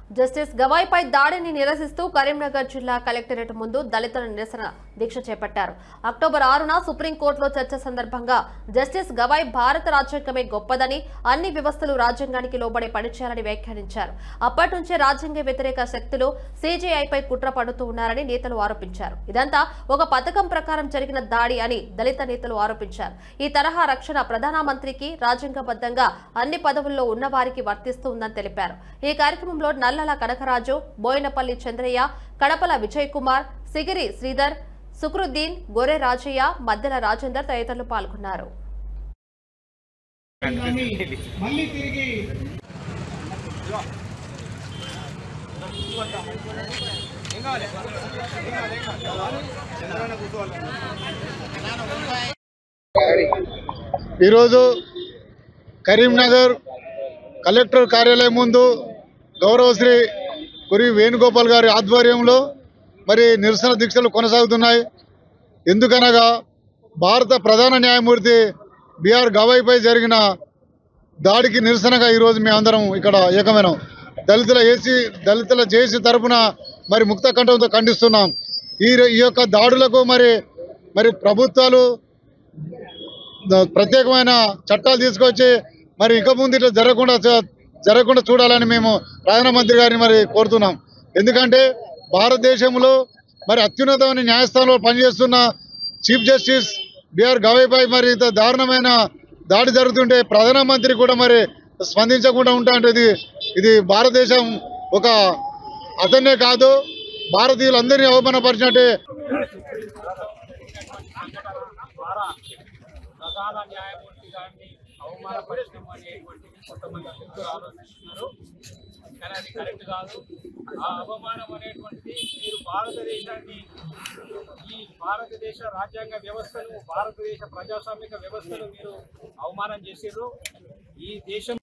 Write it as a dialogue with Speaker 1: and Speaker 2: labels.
Speaker 1: Justice Gavai పై దాడిని నిరసిస్తూ కరీంనగర్ జిల్లా కలెక్టరేట్ ముందు దళితుల నిరసన దీక్ష చేపట్టారు. అక్టోబర్ 6న సుప్రీంకోర్టులో చర్చ సందర్భంగా జస్టిస్ గవాయ్ భారత రాజ్యాంగమే గొప్పదని, అన్ని వ్యవస్థలు రాజ్యాంగానికి లోబడే పనిచేయాలని వ్యాఖ్యానించారు. అప్పటి నుంచే రాజ్యాంగ వ్యతిరేక శక్తులు సీజేఐపై కుట్ర పడుతూ ఉన్నారని నేతలు ఆరోపించారు. ఇదంతా ఒక పథకం ప్రకారం జరిగిన దాడి అని దళిత నేతలు ఆరోపించారు. ఈ తరహా రక్షణ ప్రధానమంత్రికి రాజ్యాంగబద్ధంగా అన్ని పదవుల్లో ఉన్న వారికి వర్తిస్తూ ఉందని తెలిపారు. ఈ కార్యక్రమంలో నల్లల కనకరాజు, బోయినపల్లి చంద్రయ్య, కడపల విజయ్ కుమార్, సిగిరి శ్రీధర్, సుక్రుద్దీన్, గొర్రె రాజయ్య, మద్దెల రాజేందర్ తదితరులు పాల్గొన్నారు.
Speaker 2: ఈరోజు కరీంనగర్ కలెక్టర్ కార్యాలయం ముందు గౌరవశ్రీ కురి వేణుగోపాల్ గారి ఆధ్వర్యంలో మరి నిరసన దీక్షలు కొనసాగుతున్నాయి. ఎందుకనగా భారత ప్రధాన న్యాయమూర్తి బిఆర్ గవాయ్పై జరిగిన దాడికి నిరసనగా ఈరోజు మేమందరం ఇక్కడ ఏకమైనాం. దళితుల జేసీ తరఫున మరి ముక్త కంఠంతో ఖండిస్తున్నాం. ఈ యొక్క దాడులకు మరి ప్రభుత్వాలు ప్రత్యేకమైన చట్టాలు తీసుకొచ్చి మరి ఇక ముందు ఇట్లా జరగకుండా చూడాలని మేము ప్రధానమంత్రి గారిని మరి కోరుతున్నాం. ఎందుకంటే భారతదేశంలో మరి అత్యున్నతమైన న్యాయస్థానంలో పనిచేస్తున్న చీఫ్ జస్టిస్ బిఆర్ గవాయ్పై మరి ఇంత దారుణమైన దాడి జరుగుతుంటే ప్రధానమంత్రి కూడా మరి స్పందించకుండా ఉంటా అంటే ఇది భారతదేశం ఒక అతన్నే కాదు భారతీయులందరినీ అవమానపరిచినట్టే.
Speaker 3: ప్రధాన న్యాయమూర్తి గారిని అవమానపరిచడం అనేటువంటి కొంతమంది అభ్యర్థులు ఆలోచిస్తున్నారు. కానీ అది కరెక్ట్ కాదు. ఆ అవమానం అనేటువంటిది మీరు ఈ భారతదేశ రాజ్యాంగ వ్యవస్థను, భారతదేశ ప్రజాస్వామిక వ్యవస్థను మీరు అవమానం చేసిర్రు. ఈ దేశం